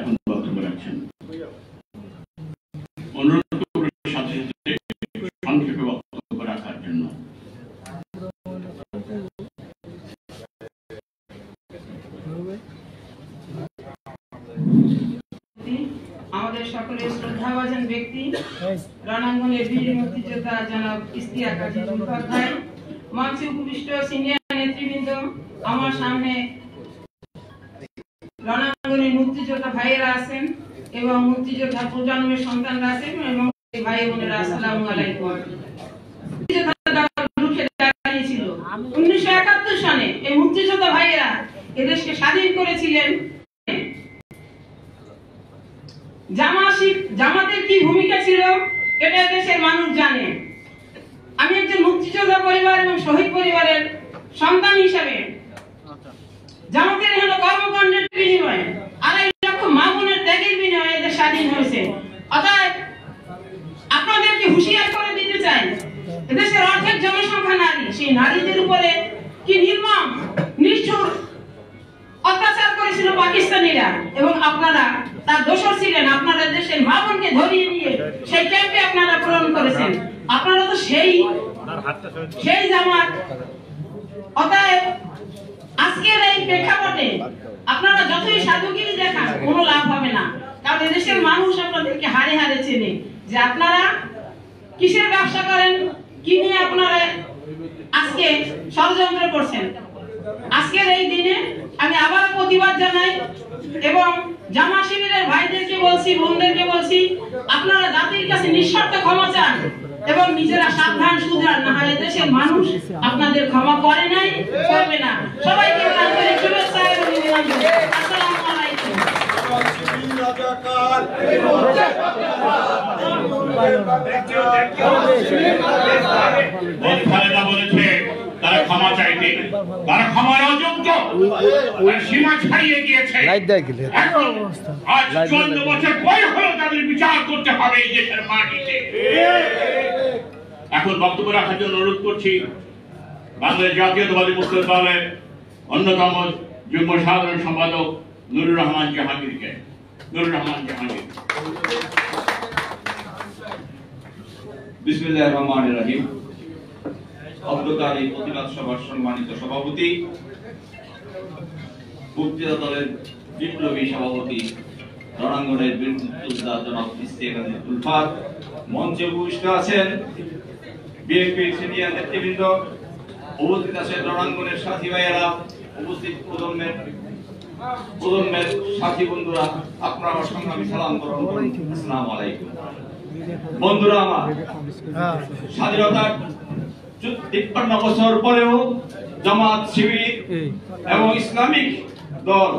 এখন বক্তব্য রাখছেন। অনুরোধ করব সাথে সাথে সংক্ষেপে বক্তব্য রাখার জন্য। আমাদের সকলের শ্রদ্ধাভাজন ব্যক্তি রণাঙ্গনের বীর মুক্তিযোদ্ধা জনাব ইশতিয়াক কাজী জুলফার ভাই, মঞ্চে উপবিষ্ট সিনিয়র নেতৃবৃন্দ, আমার সামনে রণাঙ্গনের মুক্তিযোদ্ধা ভাইয়েরা আছেন এবং মুক্তিযোদ্ধা প্রজন্মের সন্তানরা আছেন এবং ভাই বোনেরা, আসসালামু আলাইকুম। 1971 সালে এই মুক্তিযোদ্ধা ভাইয়েরা এদেশকে স্বাধীন করেছিলেন। জামাতের কি ভূমিকা ছিল এটা দেশের মানুষ জানে। আমি একজন মুক্তিযোদ্ধা পরিবার এবং শহীদ পরিবারের সন্তান হিসেবে জামাতের হলো কর্মকাণ্ডের বিনিময়ে 2.5 লক্ষ মা বোনের ত্যাগের বিনিময়ে এদের স্বাধীন হয়েছে। অতএব আপনাদেরকে হুঁশিয়ার করে দিতে চাই, এদেশের অর্ধেক জনসংখ্যা নারী, সেই নারীদের উপরে কি নির্মম নিষ্ঠুর অত্যাচার করেছিল পাকিস্তানিরা এবং আপনারা তার দোষর ছিলেন। আপনারা দেশের মা বোনকে ধরিয়ে নিয়ে সেই ক্যাম্পে আপনারা প্রেরণ করেছেন। আপনারা তো সেই জামাত। অতএব আজকের এই প্রেক্ষাপটে আপনারা যতই সাধুগিরি দেখান কোনো লাভ হবে না, কারণ এদেশের মানুষ আপনাদেরকে হারে হারে চেনে যে আপনারা কিসের ব্যবসা করেন, কি নিয়ে আপনারা আজকে ষড়যন্ত্র করছেন। আজকের এই দিনে আমি আবার প্রতিবাদ জানাই এবং জামা শিবিরের ভাইদেরকে বলছি, বোনদেরকে বলছি, আপনারা জাতির কাছে নিঃশর্ত ক্ষমা চান এবং নিজেরা সাবধান সুধান, না হয় দেশের মানুষ আপনাদের ক্ষমা করে নাই, করবে না। সবাইকে আন্তরিক শুভেচ্ছা এবং অভিনন্দন। আসসালামু আলাইকুম। তারা ক্ষমা চাইতে, তারা ক্ষমার অযোগ্য, সীমা ছাড়িয়ে গিয়েছে। আজ 14 বছর পরে হলো তাদের বিচার করতে হবে এই দেশের মাটিতে। এখন বক্তব্য রাখার জন্য অনুরোধ করছি বাংলাদেশ জাতীয়তাবাদী মুক্তি দলের অন্যতম যুগ্ম সাধারণ সম্পাদক নুরুর রহমান জাহাঙ্গীরকে। নুরুর রহমান জাহাঙ্গীর। বিসমিল্লাহির রহমানির রহিম। অগ্রগামী প্রতিবাদ সভার সম্মানিত সভাপতি, মুক্তিযোদ্ধা দলের বিপ্লবী সভাপতি রণাঙ্গনের বীর মুক্তিযোদ্ধা জনাব ইশতিয়াক কাজী জুলফার, মঞ্চে উপবিষ্ট আছেন বিএনপির সিনিয়র নেতৃবৃন্দ, উপস্থিত আছেন রণাঙ্গনের সাথী ভাইয়েরা, উপস্থিত প্রজন্মের সাথী বন্ধুরা, আপনারা আমার সংগ্রামী সালাম গ্রহণ করুন। আসসালামু আলাইকুম। বন্ধুরা আমার, স্বাধীনতার 53 বছর পরেও জামাত শিবির এবং ইসলামিক দল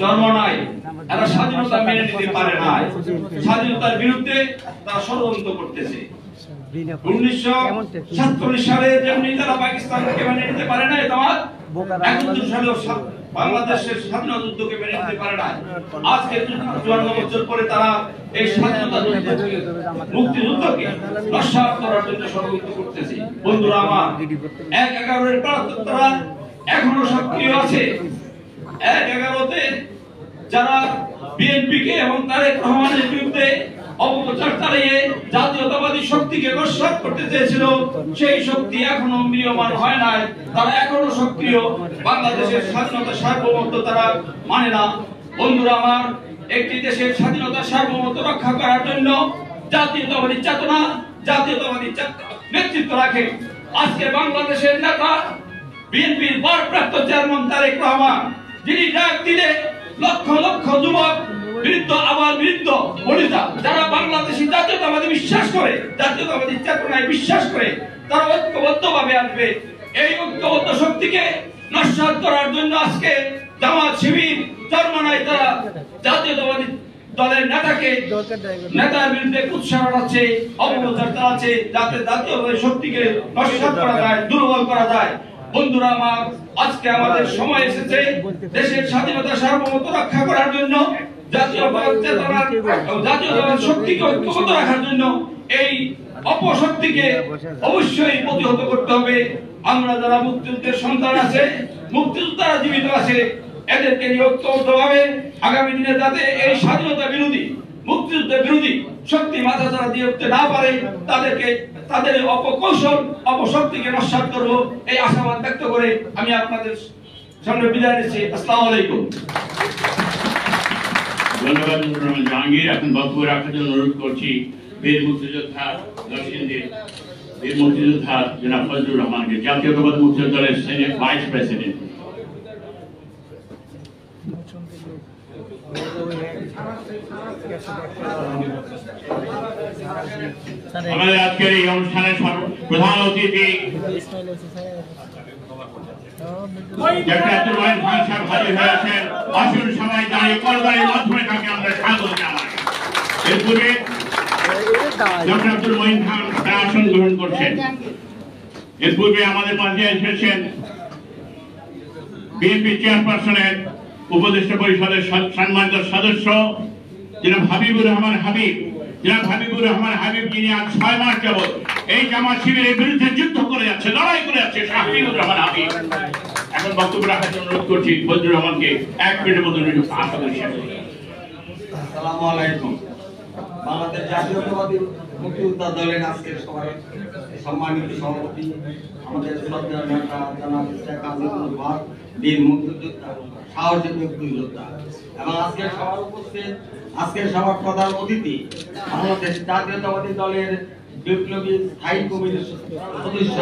চরমনায় এরা স্বাধীনতা মেনে নিতে পারে না, স্বাধীনতার বিরুদ্ধে তারা ষড়যন্ত্র করতেছে। 1947 সালে যেমনি তারা পাকিস্তানকে মেনে নিতে পারে না, জামাত 71 সালেও বাংলাদেশের স্বাধীনতা যুদ্ধকে মেনে নিতে পারে না। আজকে 54 বছর পরে তারা এই স্বাধীনতা মুক্তিযুদ্ধকে নস্যাৎ করার জন্য ষড়যন্ত্র করতেছে। বন্ধুরা আমার, 1/11-এর তারা এখনো সক্রিয় আছে। 1/11-তে যারা বিএনপিকে এবং তারেক রহমানের বিরুদ্ধে অপপ্রচার চালিয়ে জাতীয়তাবাদী শক্তিকে নস্যাৎ করতে চেয়েছিল, সেই শক্তি এখনো ম্রিয়মান হয় নাই। তারা এখনো সক্রিয়। বাংলাদেশের স্বাধীনতা সার্বভৌমত্ব তারা মানে না। বন্ধুরা আমার, একটি দেশের স্বাধীনতা সার্বভৌমত্ব রক্ষা করার জন্য জাতীয়তাবাদী চেতনা, জাতীয়তাবাদী নেতৃত্ব রাখে। আজকে বাংলাদেশের নেতা বিএনপির ভারপ্রাপ্ত চেয়ারম্যান তারেক রহমান, যিনি ডাক দিলে লক্ষ লক্ষ যুবক, বৃদ্ধ, আবার বৃদ্ধ বনিতা, যারা বাংলাদেশী জাতীয়তাবাদী বিশ্বাস করে, জাতীয়তাবাদী চেতনায় বিশ্বাস করে, তারা ঐক্যবদ্ধভাবে আসবে। এই ঐক্যবদ্ধ শক্তিকে নস্যাৎ করার জন্য আজকে জামাত শিবির চরমনায় তারা জাতীয়তাবাদী দলের নেতার বিরুদ্ধে কুৎসা চালাচ্ছে, অপপ্রচার চালাচ্ছে, যাতে জাতীয়তাবাদী শক্তিকে নস্যাৎ করা যায়, দুর্বল করা যায়। বন্ধুরা আমার, আজকে আমাদের সময় এসেছে দেশের স্বাধীনতা সার্বভৌমত্ব রক্ষা করার জন্য, জাতীয়তাবাদ চেতনার জাতীয়তাবাদ শক্তিকে ঐক্যবদ্ধ রাখার জন্য এই অপশক্তিকে অবশ্যই প্রতিহত করতে হবে। আমরা যারা মুক্তিযুদ্ধের সন্তান আছে, মুক্তিযোদ্ধারা জীবিত আছে, এদেরকে ঐক্যবদ্ধভাবে আগামী দিনে যাতে এই স্বাধীনতা বিরোধী, মুক্তিযুদ্ধের বিরোধী শক্তি মাথা ছাড়া দিয়ে উঠতে না পারে, তাদের অপকৌশল, অপশক্তিকে নস্যাৎ করব, এই আশাবাদ ব্যক্ত করে আমি আপনাদের সামনে বিদায় নিচ্ছি। আসসালামু আলাইকুম। ধন্যবাদ জাহাঙ্গীর। এখন বক্তব্য রাখার জন্য অনুরোধ করছি বীর মুক্তিযোদ্ধা নরসিংদীর বীর মুক্তিযোদ্ধা জনাব ফজলুর রহমানকে, জাতীয়তাবাদী মুক্তিযোদ্ধা দলের ভাইস প্রেসিডেন্ট। আমাদের আজকের এই অনুষ্ঠানের প্রধান অতিথি ডক্টর আব্দুল ওয়াহিদ খান সাহেব হাজির হয়েছেন। আসুন সবাই দাঁড়িয়ে করতালির মাধ্যমে তাকে আমরা স্বাগত জানাই। এর পূর্বে ডক্টর আব্দুল ওয়াহিদ খান তার আসন গ্রহণ করছেন। এর পূর্বে আমাদের মাঝে এসেছেন বিএনপি চেয়ারপারসনের উপদেষ্টা পরিষদের সম্মানিত সদস্য জনাব হাবিবুর রহমান হাবিব। জনাব হাবিবুর রহমান হাবিব যিনি আজ 6 মাস যাবৎ এই জামাত শিবিরের বিরুদ্ধে যুদ্ধ করে যাচ্ছে, লড়াই করে যাচ্ছে, হাবিবুর রহমান হাবিব। এখন বক্তব্য রাখার জন্য অনুরোধ করছি ফজলুর রহমানকে 1 মিনিটের মধ্যে আশা করি। আসসালামু আলাইকুম। বাংলাদেশ জাতীয়তাবাদী মুক্তিযোদ্ধা দলের আজকের সভায় সম্মানিত সভাপতি আমাদের শ্রদ্ধেয় নেতা জনাব শেখ আজিজুল হক, বীর মুক্তিযোদ্ধা, সাহসী মুক্তিযোদ্ধা, এবং আজকের সভার প্রধান অতিথি বাংলাদেশ জাতীয়তাবাদী দলের বিপ্লবী স্থায়ী কমিটির সদস্য,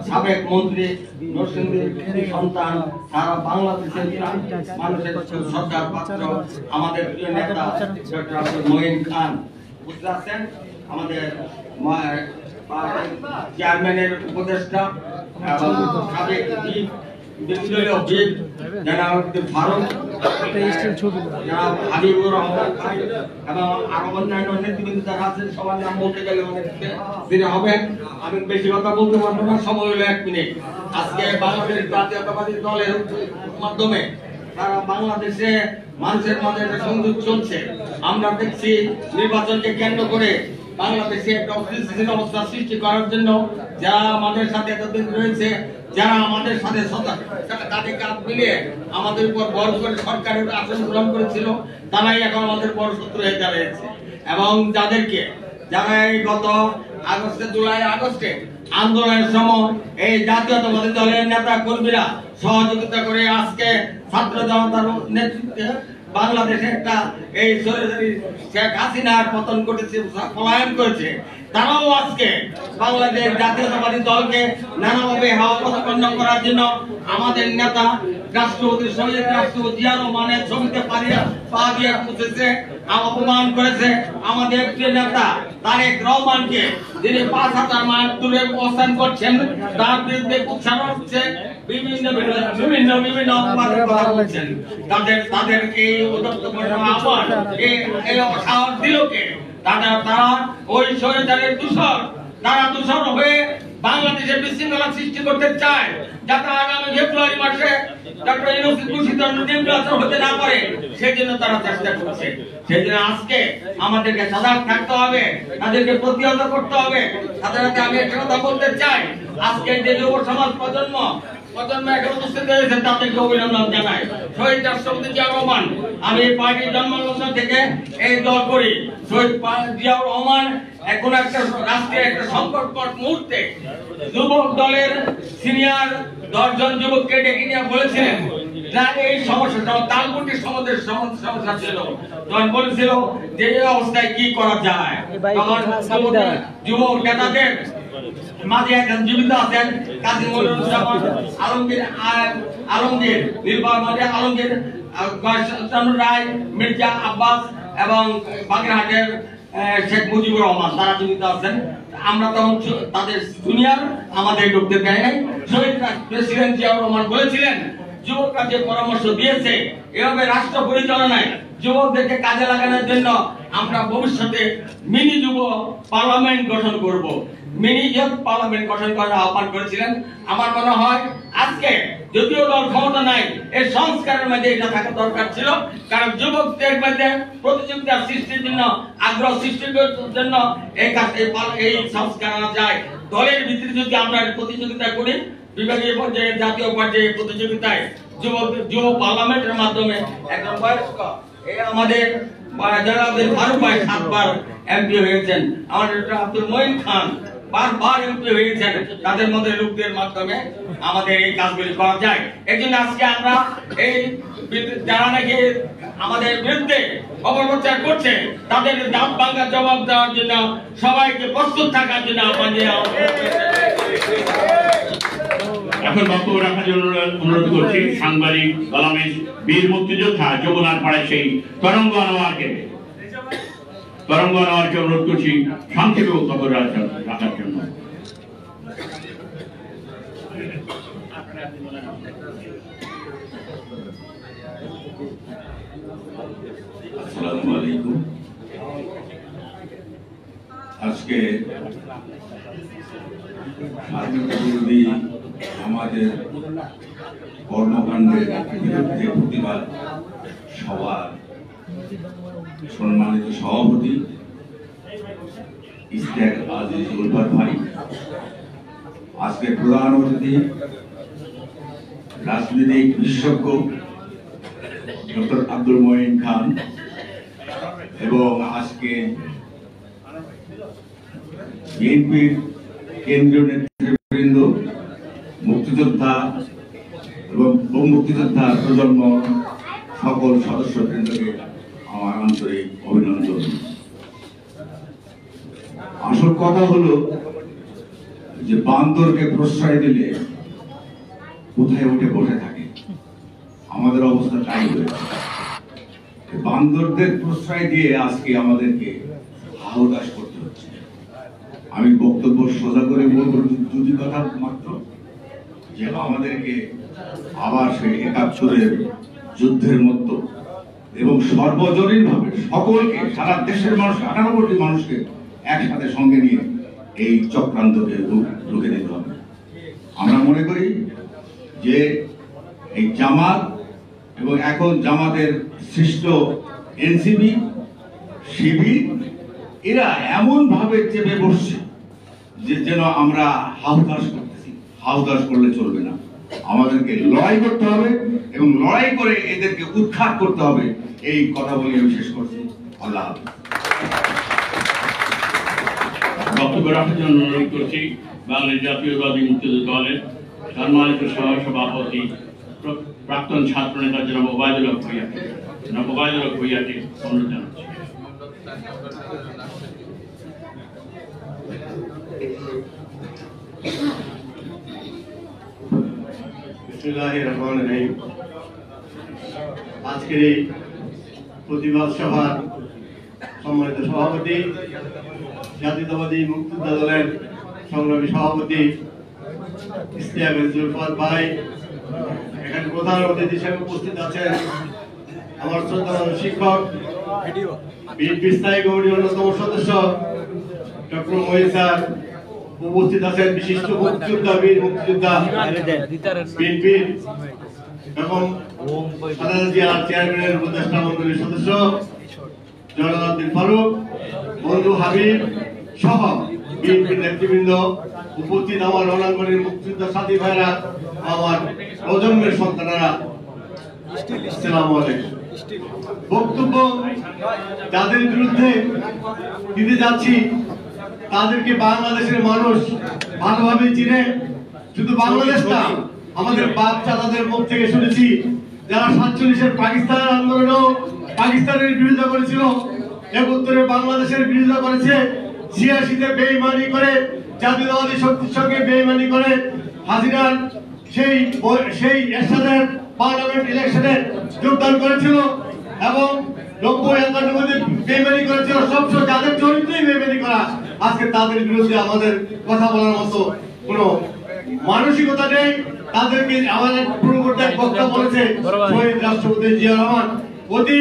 সাবেক মন্ত্রী, নরসিংদীর সন্তান, সারা বাংলাদেশের মানুষের শ্রদ্ধার পাত্র আমাদের প্রিয় নেতা ডক্টর আব্দুল মঈন খান বুঝতে আছেন, আমাদের চেয়ারম্যানের উপদেষ্টা এবং সাবেক বিপ্লবী অভিক জনাব ফারুক, জনাব হাবিবুর রহমান এবং আরো অন্যান্য নেতৃবৃন্দ যারা আছেন সবার নাম বলতে গেলে অনেক দেরি হবে। আমি বেশি কথা বলতে পারবো না, সময় হলো 1 মিনিট। আজকে বাংলাদেশ জাতীয়তাবাদী দলের মাধ্যমে সারা বাংলাদেশে মানুষের মধ্যে একটা সংযোগ চলছে। আমরা দেখছি নির্বাচনকে কেন্দ্র করে বাংলাদেশে একটা অস্থিতিশীল অবস্থা সৃষ্টি করার জন্য যারা আমাদের সাথে এতদিন রয়েছে, যারা আমাদের সাথে তাদের কাজ মিলিয়ে আমাদের উপর বড় করে সরকারের আসন গ্রহণ করেছিল, তারাই এখন আমাদের বড় শত্রু হয়ে দাঁড়িয়েছে। এবং যারা এই গত জুলাই আগস্টে আন্দোলনের সময় এই জাতীয়তাবাদী দলের নেতা কর্মীরা সহযোগিতা করে আজকে ছাত্র জনতার নেতৃত্বে বাংলাদেশে একটা এই শেখ হাসিনার পতন ঘটেছে, পলায়ন করেছে, তারাও আজকে বাংলাদেশ জাতীয়তাবাদী দলকে নানাভাবে হাওয়া প্রতিপন্ন করার জন্য আমাদের নেতা রাষ্ট্রপতি শহীদ রাষ্ট্রপতি জিয়া রহমানের ছবিতে পা দিয়ে পুষেছে, অপমান করেছে আমাদের প্রিয় নেতা তারেক রহমানকে, যিনি 5000 মাইল দূরে অবস্থান করছেন, তার বিরুদ্ধে উচ্চারণ হচ্ছে, বিভিন্ন অপবাদের কথা বলছেন। তাদের এই উদ্যোক্তপূর্ণ আহ্বান, এই সাহস দিল কে? তারা ওই স্বৈরাচারের দূষণ হয়ে বাংলাদেশে বিশৃঙ্খলা সৃষ্টি করতে চায়, যাতে আগামী ফেব্রুয়ারি মাসে ডক্টর ইউনূস ঘোষিত নির্বাচন হতে না পারে, সেজন্য তারা চেষ্টা করছে। সেজন্য আজকে আমাদেরকে সজাগ থাকতে হবে, তাদেরকে প্রতিহত করতে হবে। সাথে সাথে আমি একটা কথা বলতে চাই, আজকে যে যুব সমাজ প্রজন্ম এখন উপস্থিত হয়েছে, তাদেরকে অভিনন্দন জানাই। শহীদ রাষ্ট্রপতি জিয়া রহমান, আমি পার্টির জন্মলগ্ন থেকে এই দল করি। শহীদ জিয়াউর রহমান এখন একটা রাষ্ট্রের একটা সংকটময় মুহূর্তে যুবক দলের সিনিয়র 10 জন যুবককে ডেকে নিয়ে বলেছিলেন যা এই সমস্যাটা তালপুটির সমস্যা ছিল, তখন বলেছিল যে এই অবস্থায় কি করা যায়। তখন যুবক নেতাদের মাঝে একজন জীবিত আছেন কাজী মনিরুজ্জামান আলমগীর, আলমগীর রায়, মির্জা আব্বাস এবং বাগেরহাটের শেখ মুজিবুর রহমান, তারা জীবিত আছেন। আমরা তখন তাদের জুনিয়র, আমাদের ঢুকতে দেয় নাই। শহীদ প্রেসিডেন্ট জিয়াউর রহমান বলেছিলেন, যুবকরা যে পরামর্শ দিয়েছে, এভাবে রাষ্ট্র পরিচালনায় যুবকদেরকে কাজে লাগানোর জন্য আমরা ভবিষ্যতে মিনি যুব পার্লামেন্ট গঠন করব। মিনি যুব পার্লামেন্ট গঠন করার আহ্বান করেছিলেন। আমার মনে হয় আজকে যদিও দল ক্ষমতা নাই, এই সংস্কারের মধ্যে এটা থাকা দরকার ছিল, কারণ যুবকদের মধ্যে প্রতিযোগিতা সৃষ্টির জন্য, আগ্রহ সৃষ্টির জন্য এই সংস্কার আনা যায়। দলের ভিত্তিতে যদি আমরা প্রতিযোগিতা করি, বিভাগীয় পর্যায়ে, জাতীয় পর্যায়ে প্রতিযোগিতায় যুব পার্লামেন্টের মাধ্যমে একজন বয়স্ক আমাদের জনাবুল ফারুক ভাই 7 বার এমপি হয়েছেন, আমাদের আব্দুল মঈন খান বারবার এমপি হয়েছেন, তাদের মধ্যে লোকদের মাধ্যমে আমাদের এই কাজগুলি করা যায়। এই জন্য আজকে আমরা এই যারা নাকি আমাদের বিরুদ্ধে অপপ্রচার করছে তাদের দাঁত ভাঙার জবাব দেওয়ার জন্য সবাইকে প্রস্তুত থাকার জন্য আহ্বান জানাই। এখন বক্তব্য রাখার জন্য অনুরোধ করছি সাংবাদিক কলামিস্ট বীর মুক্তিযোদ্ধা যমুনার পাড়ায় সেই তরঙ্গ আনোয়ারকে অনুরোধ করছি সংক্ষেপে বক্তব্য রাখার জন্য। আসসালামু আলাইকুম। আজকে স্বাধীনতা বিরোধী আমাদের কর্মকাণ্ডের বিরুদ্ধে প্রতিবাদ সভার সম্মানিত সভাপতি ইশতিয়াক আজিজ উলফাত ভাই, আজকে প্রধান অতিথি রাজনৈতিক বিশেষজ্ঞ ডক্টর আব্দুল মঈন খান এবং আজকে বিএনপির কেন্দ্রীয় নেতৃবৃন্দ, মুক্তিযোদ্ধা এবং মুক্তিযোদ্ধা প্রজন্ম সকল সদস্যবৃন্দকে আমার আন্তরিক অভিনন্দন। আসল কথা হলো যে বান্দরকে প্রশ্রয় দিলে কোথায় উঠে বসে থাকে, আমাদের অবস্থা তাই হয়েছে। বান্দরদের প্রশ্রয় দিয়ে আজকে আমাদেরকে হাহুতাশ করতে হচ্ছে। আমি বক্তব্য সোজা করে বলবো দুটি কথা মাত্র, যে আমাদেরকে আবার সেই ৭১ যুদ্ধের মতো এবং সর্বজনীন ভাবে সকলকে, সারা দেশের মানুষ, ১৮ কোটি মানুষকে একসাথে সঙ্গে নিয়ে এই চক্রান্তকে রুখে দিতে হবে। আমরা মনে করি যে এই জামাত এবং এখন জামাতের সৃষ্ট এনসিপি, শিবির, এরা এমন ভাবে চেপে বসছে যে যেন আমরা হাহুতাশ করতেছি। হাহুতাশ করলে চলবে না, আমাদেরকে লড়াই করতে হবে এবং লড়াই করে এদেরকে উৎখাত করতে হবে। এই কথা বলে আমি শেষ করছি। আল্লাহ হাফেজ। বক্তব্য রাখার জন্য অনুরোধ করছি বাংলাদেশ জাতীয়তাবাদী মুক্তিযুদ্ধ দলের সম্মানিত সহ-সভাপতি প্রাক্তন ছাত্র নেতা জনাব ওবায়দুল হক ভূঁইয়াকে অনুরোধ জানাচ্ছি। বিসমিল্লাহির রহমানির রহিম। আজকের এই প্রতিবাদ সভার সম্মানিত সভাপতি, জাতীয়তাবাদী মুক্তিযোদ্ধা দলের সংগ্রামী সভাপতি ইশতিয়াক আজিজ উলফাত ভাই, এখানে প্রধান অতিথি হিসেবে উপস্থিত আছেন আমার শ্রদ্ধাভাজন শিক্ষক, বিএনপি স্থায়ী কমিটির অন্যতম সদস্য ডক্টর মঈন স্যার, উপস্থিত আছেন বিশিষ্ট মুক্তিযোদ্ধা, বীর মুক্তিযোদ্ধা বিএনপির এবং খালেদা জিয়ার চেয়ারম্যানের উপদেষ্টা মন্ডলীর সদস্য জনাব আব্দুল ফারুক, বন্ধু হাবিব সহ বিএনপির নেতৃবৃন্দ, উপস্থিত আমার রণাঙ্গনের মুক্তিযোদ্ধা সাথী ভাইরা, আমার প্রজন্মের সন্তানেরা, আসসালামু আলাইকুম। বক্তব্য যাদের বিরুদ্ধে দিতে যাচ্ছি তাদেরকে বাংলাদেশের মানুষ ভালোভাবে চিনে। শুধু বাংলাদেশ না, আমাদের বাপ চাচাদের মুখ থেকে শুনেছি যারা ৪৭-এর পাকিস্তান আন্দোলনেও পাকিস্তানের বিরোধিতা করেছিল, ৭১-এ বাংলাদেশের বিরোধিতা করেছে, ৮৬-তে বেঈমানি করে, জাতীয়তাবাদী শক্তির সঙ্গে বেঈমানি করে হাসিনার সেই এরশাদের পার্লামেন্ট ইলেকশনে যোগদান করেছিল এবং ৯০-৯১-তে বেঈমানি করেছিল। সবসময় যাদের চরিত্রই বেঈমানি করা, আজকে তাদের বিরুদ্ধে আমাদের কথা বলার মতো কোনো মানসিকতা নেই। তাদেরকে আমাদের পূর্ববর্তী এক বক্তা বলেছে শহীদ রাষ্ট্রপতি জিয়া রহমান, অতি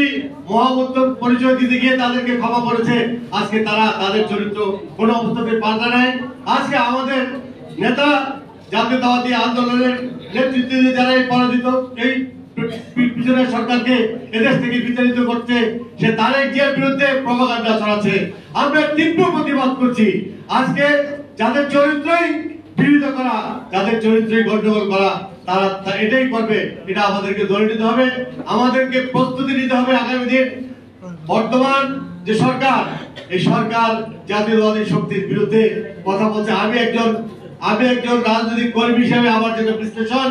মহাবত্তর পরিচয় দিতে গিয়ে তাদেরকে ক্ষমা করেছে। আজকে তারা তাদের চরিত্র কোনো অবস্থাতে পাল্টা নেয়। আজকে আমাদের নেতা জাতীয়তাবাদী আন্দোলনের নেতৃত্বে যারা এই পরাজিত এই পিছনে সরকারকে এদেশ থেকে বিতাড়িত করছে, সে তারেক জিয়ার বিরুদ্ধে প্রপাগান্ডা ছড়াচ্ছে। আমরা তীব্র প্রতিবাদ করছি। আজকে যাদের চরিত্রই বিরোধ করা, যাদের চরিত্রই গন্ডগোল করা, তারা এটাই করবে। এটা আমাদেরকে ধরে নিতে হবে, আমাদেরকে প্রস্তুতি নিতে হবে। আগামী দিন বর্তমান যে সরকার, এই সরকার জাতীয়তাবাদী শক্তির বিরুদ্ধে কথা বলছে। আমি একজন রাজনৈতিক কর্মী হিসেবে আমার যেটা বিশ্লেষণ,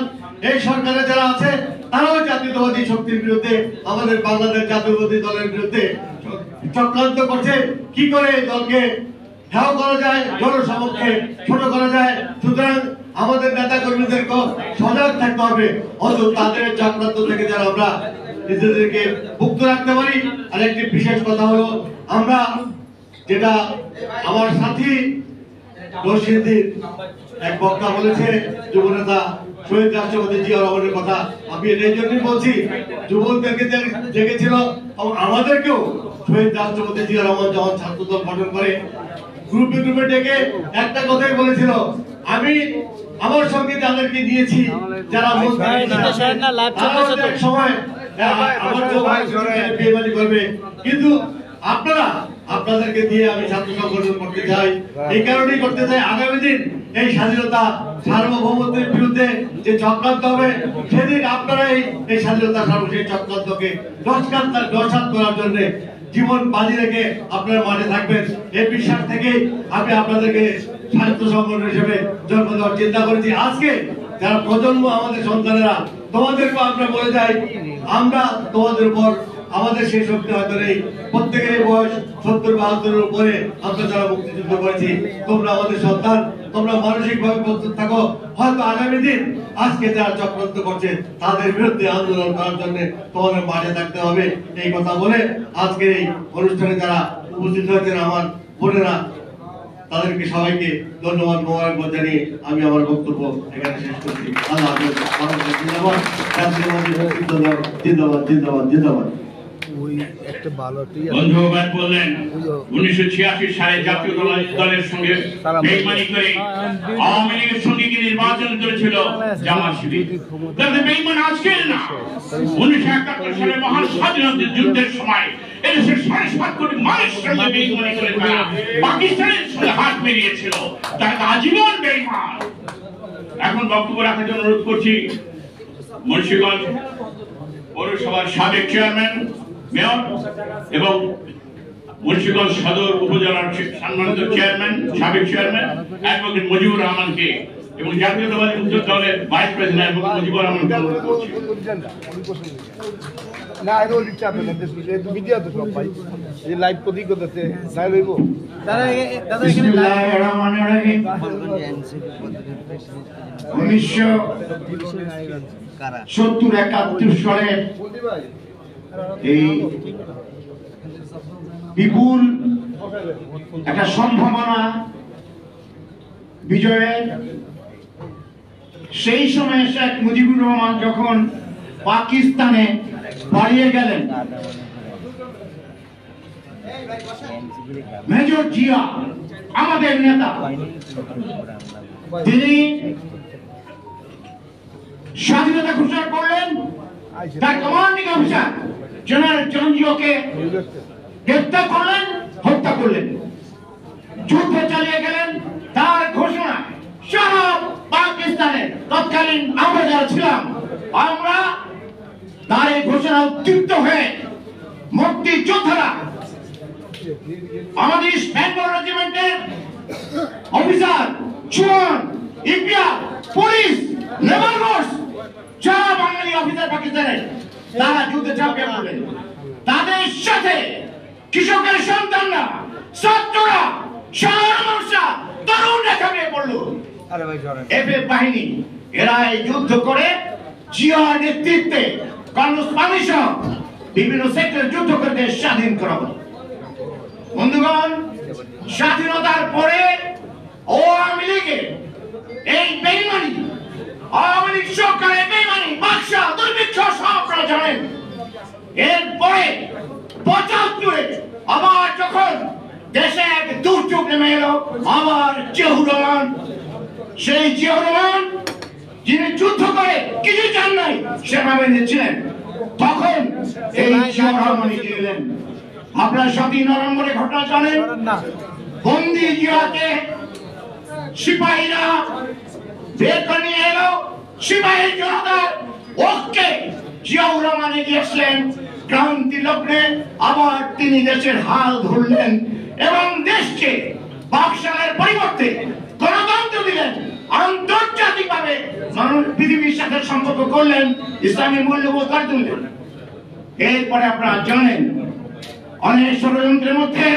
এই সরকারে যারা আছে তারাও জাতীয়তাবাদী শক্তির বিরুদ্ধে, আমাদের বাংলাদেশ জাতীয়তাবাদী দলের বিরুদ্ধে চক্রান্ত করছে। কি করে এই দলকে হেয় করা যায়, জনসমক্ষে ছোট করা যায়। সুতরাং আমাদের নেতা কর্মীদেরকে সজাগ থাকতে হবে, অন্তত তাদের চক্রান্ত থেকে যেন আমরা নিজেদেরকে মুক্ত রাখতে পারি। আর একটি বিশেষ কথা হলো, আমরা যেটা আমার সাথী দর্শীদের এক বক্তা বলেছে, যুবনেতা শহীদ রাষ্ট্রপতি জিয়া রহমানের কথা, আমি এই জন্যই বলছি, যুবকদেরকে জেগেছিল আমাদেরকেও শহীদ রাষ্ট্রপতি জিয়া রহমান যখন ছাত্রদল গঠন করে গ্রুপে গ্রুপে ডেকে একটা কথাই বলেছিল, আমি আমার সঙ্গে যাদেরকে নিয়েছি যারা সময় বেমানি করবে, কিন্তু আপনাদেরকে দিয়ে আমি ছাত্র সংগঠন করতে চাই। এই কারণেই করতে চাই, আগামী দিন এই স্বাধীনতা সার্বভৌমত্বের বিরুদ্ধে যে চক্রান্ত হবে, সেদিন আপনারা এই স্বাধীনতা সেই চক্রান্তকে দশাত করার জন্য জীবন বাজি রেখে আপনারা মাঠে থাকবেন। এই বিশ্বাস থেকে আমি আপনাদেরকে ছাত্র সংগঠন হিসেবে জন্ম দেওয়ার চিন্তা করেছি। আজকে যারা প্রজন্ম, আমাদের সন্তানেরা, তোমাদেরকে আমরা বলে যাই, আমরা তোমাদের উপর আমাদের সেই শক্তি হয়তো নেই। প্রত্যেকের বয়স 70-72 উপরে আমরা যারা মুক্তিযুদ্ধ করেছি, তোমরা আমাদের সন্তান, তোমরা মানসিক ভাবে প্রস্তুত থাকো। হয়তো আগামী দিন আজকে যারা চক্রান্ত করছে তাদের বিরুদ্ধে আন্দোলন করার জন্য তোমাদের মাঠে থাকতে হবে। এই কথা বলে আজকের এই অনুষ্ঠানে যারা উপস্থিত হয়েছেন আমার বোনেরা, তাদেরকে সবাইকে ধন্যবাদ মোবারকবাদ জানিয়ে আমি আমার বক্তব্য এখানে শেষ করছি। আল্লাহ হাফেজ। জিন্দাবাদ, জিন্দাবাদ, জিন্দাবাদ। বন্ধুবাদ বললেন 1986 সালে জাতীয় দলের সঙ্গে বেইমানি করে আওয়ামী লীগের সঙ্গে কি নির্বাচন করেছিল জামাত শিবির। তবে বেইমান আজকের না, 1971 সালে মহান স্বাধীনতা যুদ্ধের সময় এদেশের 7.5 কোটি মানুষের সঙ্গে বেইমানি করে তারা পাকিস্তানের সঙ্গে হাত মিলিয়েছিল। তারা আজীবন বেইমান। এখন বক্তব্য রাখার জন্য অনুরোধ করছি মুন্সিগঞ্জ পৌরসভার সাবেক চেয়ারম্যান, মেয়র এবং মুন্সিগঞ্জ সদর উপজেলার সম্মানিত চেয়ারম্যান, সাবেক চেয়ারম্যান অ্যাডভোকেট মুজিবুর রহমানকে এবং জাতীয়তাবাদী মুক্তিযুদ্ধ দলের ভাইস প্রেসিডেন্ট অ্যাডভোকেট মুজিবুর রহমানকে অনুরোধ করছি। না এর ইচ্ছা আছে না, ভিডিও তো সব ভাই এই লাইভ প্রতি করতেছে লাইভ হইব। দাদা এখানে বিসমিল্লাহির রহমানির রহিম। 1970-71 সালে এই বিপুল একটা সম্ভাবনা বিজয়ের, সেই সময় শেখ মুজিবুর রহমান যখন পাকিস্তানে পালিয়ে গেলেন, মেজর জিয়া আমাদের নেতা, তিনি স্বাধীনতা ঘোষণা করলেন। তার কমান্ডিং অফিসার জেনারেল চন্দ্রকে গ্রেফতার করলেন, হত্যা করলেন, যুদ্ধ চালিয়ে গেলেন। তার ঘোষণা সারা পাকিস্তানে তৎকালীন আমরা যারা ছিলাম, আমরা তার এই ঘোষণা উদ্দীপ্ত হয়ে মুক্তিযোদ্ধারা, আমাদের ইস্ট বেঙ্গল রেজিমেন্টের অফিসার, জওয়ান, ইপিআর, পুলিশ, লেবার ফোর্স, যারা বাঙালি অফিসার পাকিস্তানের, তারা যুদ্ধে ঝাঁপিয়ে পড়লেন। তাদের সাথে কৃষকের সন্তানরা, ছাত্ররা, সাধারণ মানুষরা, তরুণরা ঝাঁপিয়ে পড়লো। এফএফ বাহিনী এরা এই যুদ্ধ করে জিয়ার নেতৃত্বে কর্নেল পানি সহ বিভিন্ন সেক্টরে যুদ্ধ করে দেশ স্বাধীন করা হলো। বন্ধুগণ, স্বাধীনতার পরে আওয়ামী লীগের এই বেইমানি, আওয়ামী লীগ সরকারের বেইমানি, বাদশা, দুর্ভিক্ষ সব আপনারা জানেন। এরপরে 75-এ আবার যখন দেশে এক দুর্যোগ নেমে এলো, আবার জিয়াউর রহমান, সেই জিয়াউর রহমান যিনি যুদ্ধ করে কিছু চান নাই সেনাবাহিনী ছিলেন, তখন এই জিয়াউর রহমান এলেন। আপনারা 7 নভেম্বরে ঘটনা জানেন, বন্দি জিয়াকে সিপাহীরা বের করে নিয়ে এলো, সিপাহী জনতার ওকে জিয়াউর রহমান এগিয়েছিলেন ক্রান্তি লগ্নে। আবার তিনি দেশের হাল ধরলেন এবং দেশকে বাকশালের পরিবর্তে গণতন্ত্র দিলেন, আন্তর্জাতিকভাবে মানুষ পৃথিবীর সাথে সম্পর্ক করলেন, ইসলামী মূল্যবোধ গড়ে তুললেন। এরপরে আপনারা জানেন অনেক ষড়যন্ত্রের মধ্যে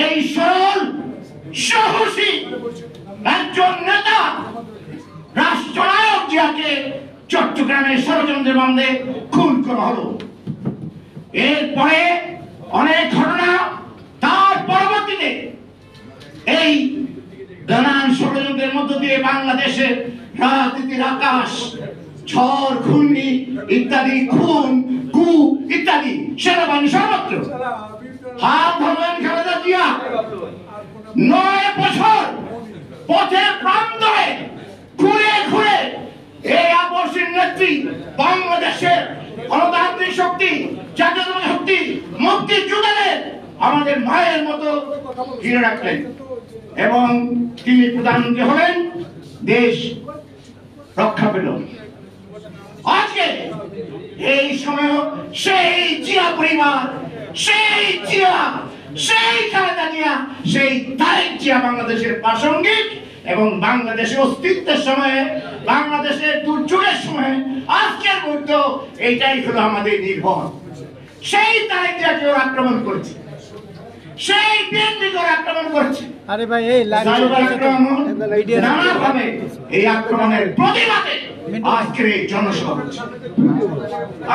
এই সরল সাহসী একজন নেতা রাষ্ট্রনায়ক জিয়াকে চট্টগ্রামের ষড়যন্ত্রের মামলায় খুন করা হলো। এরপরে অনেক ঘটনা, তার পরবর্তীতে এই নানান ষড়যন্ত্রের মধ্য দিয়ে বাংলাদেশের রাজনীতির আকাশ ঝড়, ঘূর্ণি ইত্যাদি, খুন, কু ইত্যাদি, সেনাবাহিনী সর্বত্র। হাত ধরলেন খালেদা জিয়া, 9 বছর পথের প্রান্তরে ঘুরে ঘুরে এই আপসীর নেত্রী বাংলাদেশের গণতান্ত্রিক শক্তি, জাতীয়তাবাদী শক্তি, মুক্তিযোদ্ধাদের আমাদের মায়ের মতো ঘিরে রাখলেন এবং তিনি প্রধানমন্ত্রী হলেন, দেশ রক্ষা পেল। আজকে এই সময় সেই জিয়া পরিবার, সেই জিয়া, সেই খালেদা জিয়া, সেই তারেক জিয়া বাংলাদেশের প্রাসঙ্গিক এবং বাংলাদেশের অস্তিত্বের সময়ে, বাংলাদেশের দুর্যোগের সময়ে আজকের মধ্যে এইটাই হলো আমাদের নির্ভর। সেই তারেক জিয়াকে আক্রমণ করেছে, সেই বিএনপিকে আক্রমণ করেছে। আরে ভাই এই নানাভাবে এই আক্রমণের প্রতিবাদে আজকের এই জনসভা হচ্ছে।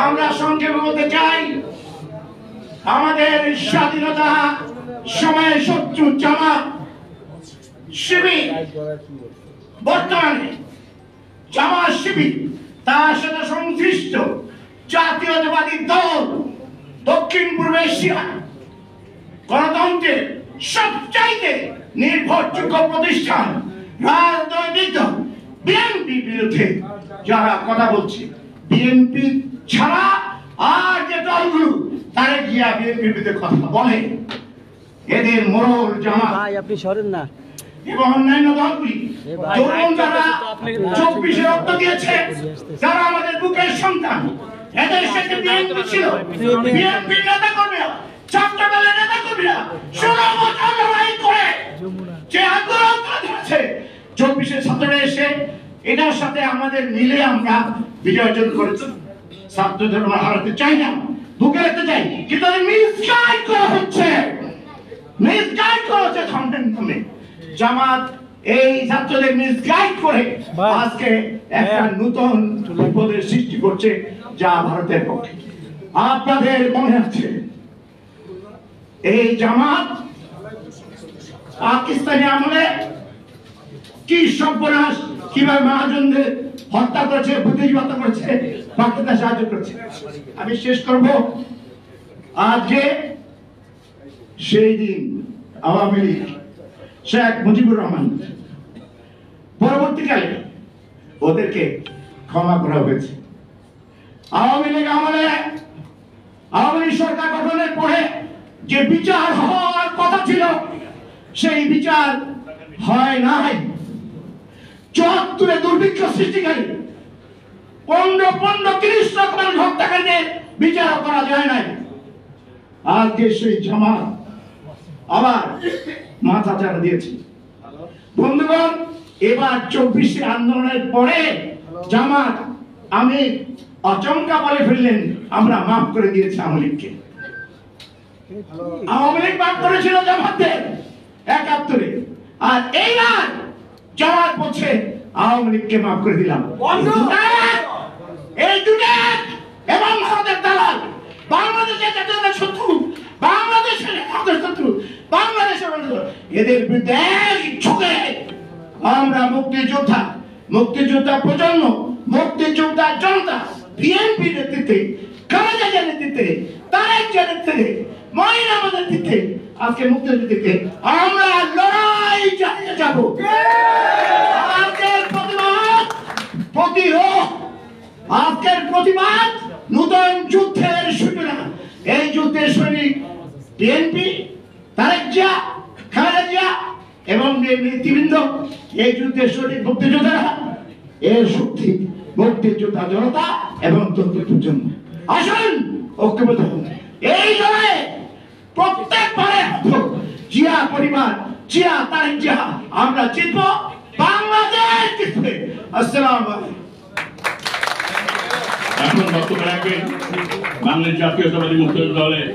আমরা সংক্ষেপে বলতে চাই, আমাদের স্বাধীনতা সময়ের শত্রু জামাত শিবির, বর্তমানে জামাত শিবির, তার সাথে সংশ্লিষ্ট জাতীয়তাবাদী দল, দক্ষিণ পূর্ব এশিয়া গণতন্ত্রের সবচাইতে নির্ভরযোগ্য প্রতিষ্ঠান রাজনৈতিক দল বিএনপি বিরুদ্ধে যারা কথা বলছে, বিএনপি ছাড়া আর যে দলগুলো তারা গিয়া বিএনপির বিরুদ্ধে কথা বলে, এদের মোড়ল জামাত আপনি সরেন না এবং অন্যান্য দলগুলি, তরুণ যারা 24-এ রক্ত দিয়েছে, যারা আমাদের বুকের সন্তান, এদের সাথে বিএনপি ছিল, বিএনপি নেতা কর্মীরা, ছাত্র দলের নেতা কর্মীরা 16 বছর লড়াই করে যে আন্দোলন করেছে, 24-এ ছাত্ররা এসে এটার সাথে আমাদের মিলে আমরা বিজয় অর্জন করেছি। ছাত্রদের হারাতে চাই না, বুকে রাখতে চাই, কিন্তু মিসগাইড করা হচ্ছে, মিসগাইড করা হচ্ছে কন্টেন্ট নামে। জামাত এই ছাত্রদের মিসগাইড করে আজকে একটা নতুন বিপদের সৃষ্টি করছে, যা ভারতের পক্ষে। আপনাদের মনে আছে এই জামাত পাকিস্তানি আমলে কি সর্বনাশ, কিভাবে মহাজনদের হত্যা করেছে, বুদ্ধিজীবী হত্যা করেছে, পাকিস্তান সাহায্য করেছে। আমি শেষ করব, আজকে সেই দিন আওয়ামী লীগ, শেখ মুজিবুর রহমান, পরবর্তীকালে ওদেরকে ক্ষমা করা হয়েছে। আওয়ামী লীগ আমলে, আওয়ামী লীগ সরকার গঠনের পরে যে বিচার হওয়ার কথা ছিল, সেই বিচার হয় নাই। 74-এ দুর্ভিক্ষ সৃষ্টিকারী 15-30 রকমের হত্যাকাণ্ডের বিচার করা যায় নাই। আজকে সেই জামাত আবার মাথা চাড়া দিয়েছে। বন্ধুগণ, এবার 24-এর আন্দোলনের পরে জামাত আমি আচমকা বলে ফেললেন, আমরা মাফ করে দিয়েছি আওয়ামী লীগকে। আওয়ামী লীগ মাফ করেছিল জামাতদের 71-এ, আর এইবার জামাত বলছে আওয়ামী লীগকে মাফ করে দিলাম। এই দুটো এবং ভারতের দালাল, বাংলাদেশের জাতীয়তার শত্রু, বাংলাদেশের শত্রু, বাংলাদেশের এদের বিরুদ্ধে ঝুঁকে আমরা মুক্তিযোদ্ধা, মুক্তিযোদ্ধা প্রজন্ম, মুক্তিযোদ্ধা জনতা, বিএনপি নেতৃত্বে খালেদা জিয়ার নেতৃত্বে, তারেক জিয়ার নেতৃত্বে, মঈন আহমেদের নেতৃত্বে, আজকে মুক্তিযুদ্ধের নেতৃত্বে আমরা লড়াই চালিয়ে যাব। আজকের প্রতিবাদ প্রতিরোধ, আজকের প্রতিবাদ নতুন যুদ্ধের সূচনা। এই যুদ্ধের সৈনিক বিএনপি, তারেক জিয়া, খালেদা জিয়া এবং নেতৃবৃন্দ, এই যুদ্ধের সৈনিক মুক্তিযোদ্ধারা, এর শক্তি মুক্তিযোদ্ধা জনতা এবং তন্ত্রের জন্য। আসুন ঐক্যবদ্ধ হন এই লড়াইয়ে। প্রত্যেকবারে জিয়া পরিবার, জিয়া, তারেক জিয়া, আমরা জিতব, বাংলাদেশ জিতবে। আসসালামু আলাইকুম। এখন বক্তব্য রাখবেন বাংলাদেশ জাতীয়তাবাদী মুক্তিযোদ্ধা দলের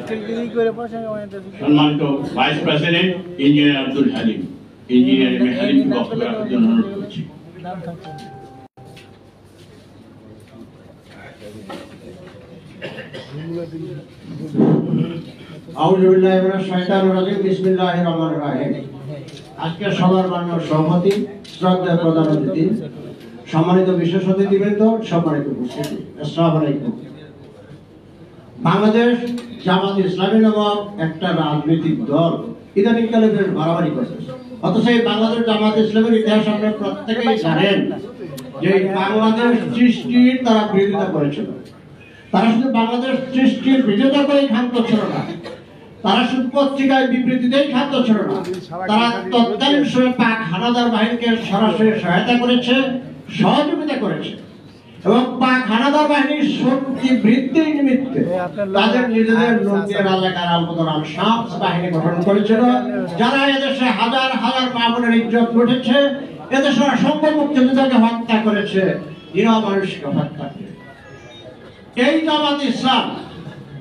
সম্মানিত vice president engineer Abdul Halim. Engineer হালিমকে বক্তব্য রাখার জন্য অনুরোধ করছি। আজকে সবার মাননীয় সভাপতি, শ্রদ্ধেয় প্রধান অতিথি, সম্মানিত বিশেষ অতিথিবৃন্দ, সম্মানিত উপস্থিতি, আসসালামু আলাইকুম। বাংলাদেশ জামাত ইসলামী নামক একটা রাজনৈতিক দল ইদানিংকালে বেশ বাড়াবাড়ি করছে। অথচ এই বাংলাদেশ জামাত ইসলামের ইতিহাস আমরা প্রত্যেকেই জানেন যে বাংলাদেশ সৃষ্টির তারা বিরোধিতা করেছিল। তারা শুধু বাংলাদেশ সৃষ্টির বিরোধিতা করেই ক্ষান্ত ছিল না, তারা শুধু পত্রিকায় বিবৃতিতেই ক্ষান্ত ছিল না, তারা তৎকালীন সময়ে পাক হানাদার বাহিনীকে সরাসরি সহায়তা করেছে, সহযোগিতা করেছে এবং পাক হানাদার বাহিনীর শক্তি বৃদ্ধির নিমিত্তে তাদের নিজেদের লোকদের রাজাকার আল-বদর শামস বাহিনী গঠন করেছিল, যারা এদেশে হাজার হাজার মা-বোনের ইজ্জত লুটেছে, এদেশে অসংখ্য মুক্তিযোদ্ধাকে হত্যা করেছে, নিরীহ মানুষকে হত্যা করেছে। এই জামাত ইসলাম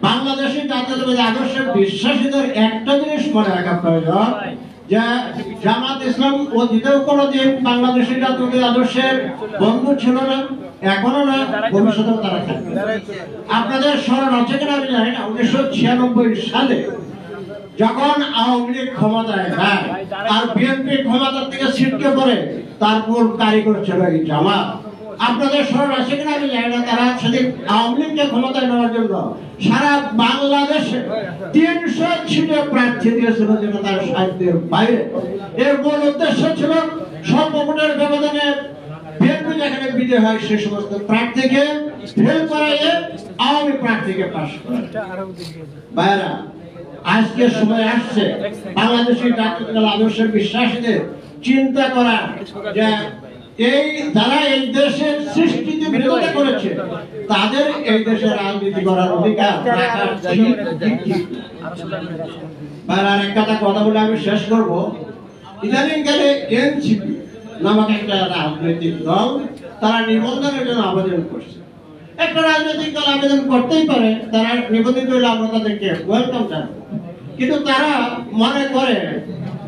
বাংলাদেশি জাতীয়তাবাদী আদর্শে বিশ্বাসীদের একটা জিনিস মনে রাখা প্রয়োজন যে জামাত ইসলাম অতীতেও কোনোদিন বাংলাদেশি জাতীয়তাবাদী আদর্শের বন্ধু ছিল না, এখনো না, ভবিষ্যতেও তারা থাকবে। আপনাদের স্মরণ আছে কিনা আমি জানি না, 1996 সালে যখন আওয়ামী লীগ ক্ষমতায় যায় আর বিএনপি ক্ষমতার থেকে ছিটকে পড়ে, তার মূল কারিগর ছিল এই জামাত। আপনাদের স্মরণ আছে কিনা আমি জানি না, তারা সেদিন আওয়ামী লীগকে ক্ষমতায় নেওয়ার জন্য সারা বাংলাদেশে 300 সিটে প্রার্থী দিয়েছিল জনতার সাহিত্যের বাইরে। এর মূল উদ্দেশ্য ছিল স্বল্প ভোটের ব্যবধানে বিএনপি যেখানে বিজয় হয় সেই সমস্ত প্রার্থীকে ফেল করাইয়ে আওয়ামী প্রার্থীকে পাস করা। বাইরা, আজকে সময় আসছে বাংলাদেশের জাতীয়তাবাদী আদর্শের বিশ্বাসীদের চিন্তা করা যে এই যারা এই দেশের সৃষ্টিতে বিরোধিতা করেছে তাদের এই দেশের রাজনীতি করার অধিকার রাখার আর একটা কথা বলে আমি শেষ করব। ইদানিংকালে এনসিপি নামক একটা রাজনৈতিক দল তারা নিবন্ধনের জন্য আবেদন করছে। একটা রাজনৈতিক দল আবেদন করতেই পারে, তারা নিবন্ধিত হলে আমরা তাদেরকে ওয়েলকাম জানাবো, কিন্তু তারা মনে করে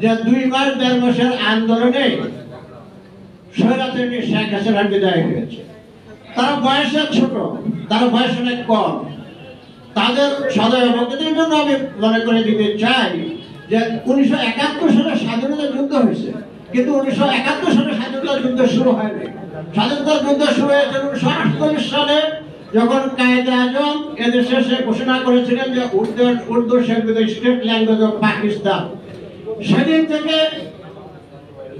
যে 2 মাস 1.5 মাসের আন্দোলনে স্বৈরাচারী শেখ হাসিনার বিদায় হয়েছে। তারা বয়সে ছোট, তারা বয়স অনেক কম, তাদের সদয় ভক্তদের জন্য আমি মনে করে দিতে চাই যে 1971 সালে স্বাধীনতা যুদ্ধ হয়েছে, কিন্তু 1971 সালে স্বাধীনতা যুদ্ধ শুরু হয়নি। স্বাধীনতা যুদ্ধ শুরু হয়েছে 1948 সালে, যখন কায়েদে আজম এদেশে সে ঘোষণা করেছিলেন যে Urdu Sheikh state language of Pakistan. সেদিন থেকে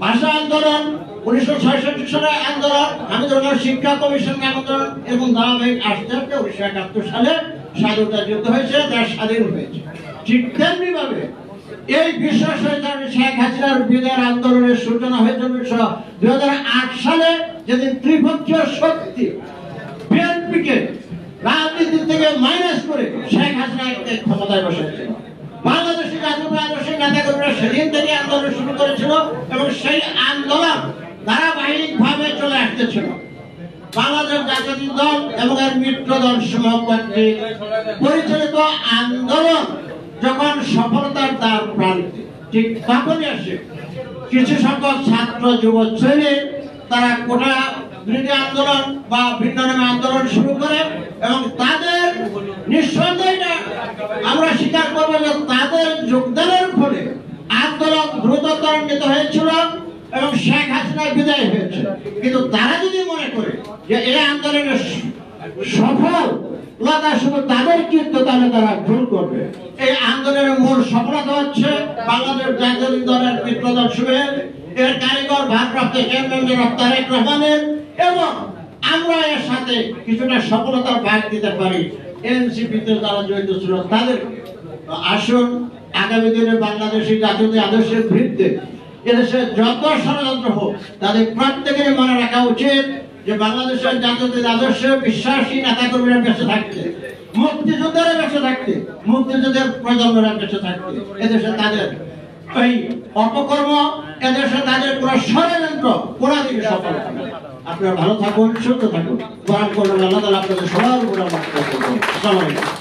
ভাষা আন্দোলন, 1966 সালে আন্দোলন, হামিদুর রহমান শিক্ষা কমিশন আন্দোলন এবং ধারাবাহিক আস্তে আস্তে 1971 সালে স্বাধীনতা যুদ্ধ হয়েছে, তার স্বাধীন হয়েছে। ঠিক তেমনি ভাবে এই বিশ্ব শৈতানি শেখ হাসিনার বিদায়ের আন্দোলনের সূচনা হয়েছে 2008 সালে, যেদিন ত্রিপক্ষীয় শক্তি বিএনপিকে রাজনীতি থেকে মাইনাস করে শেখ হাসিনাকে ক্ষমতায় বসেছে। বাংলাদেশি জাতীয়তাবাদী আদর্শের নেতাকর্মীরা সেদিন থেকে আন্দোলন শুরু করেছিল এবং সেই আন্দোলন ধারাবাহিকভাবে চলে আসতেছিল। বাংলাদেশ জাতীয়তাবাদী দল এবং এর মিত্র দল সমূহ কর্তৃক পরিচালিত আন্দোলন যখন সফলতার দ্বার প্রান্তে, ঠিক তখনই আসে কিছু সংখ্যক ছাত্র যুব শ্রেণী তারা কোটা বিরোধী আন্দোলন বা ভিন্ন নামে আন্দোলন শুরু করে এবং তাদের নিঃসন্দেহে আমরা স্বীকার করবো যে তাদের যোগদানের ফলে আন্দোলন দ্রুত ত্বরান্বিত হয়েছিল এবং শেখ হাসিনা বিদায় হয়েছে। কিন্তু তারা যদি মনে করে যে এই আন্দোলনের সফল লতা শুধু তাদের কিন্তু তাহলে তারা ভুল করবে। এই আন্দোলনের মূল সফলতা হচ্ছে বাংলাদেশ জাতীয় দলের মিত্রদল শুভের এর কারিগর ভারপ্রাপ্ত চেয়ারম্যান জনাব তারেক রহমানের, এবং আমরা এর সাথে কিছুটা সফলতার ভাগ দিতে পারি এনসিপিতে যারা জড়িত ছিল তাদের। আসুন আগামী দিনে বাংলাদেশি জাতীয় আদর্শের ভিত্তিতে এদেশে যত ষড়যন্ত্র হোক তাদের প্রত্যেকের মনে রাখা উচিত যে বাংলাদেশের জাতীয় আদর্শে বিশ্বাসী নেতা কর্মীরা বেঁচে থাকতে, মুক্তিযোদ্ধারা বেঁচে থাকতে, মুক্তিযুদ্ধের প্রজন্মরা বেঁচে থাকতে, এদেশে তাদের এই অপকর্ম, এদেশে তাদের পুরো ষড়যন্ত্র পুরা দিকে সফল হবে। আপনারা ভালো থাকুন, সুস্থ থাকুন, কোরআন করবেন, আল্লাহ তাআলা আপনাদের সবার উপর রহমত করুন। আসসালামু আলাইকুম।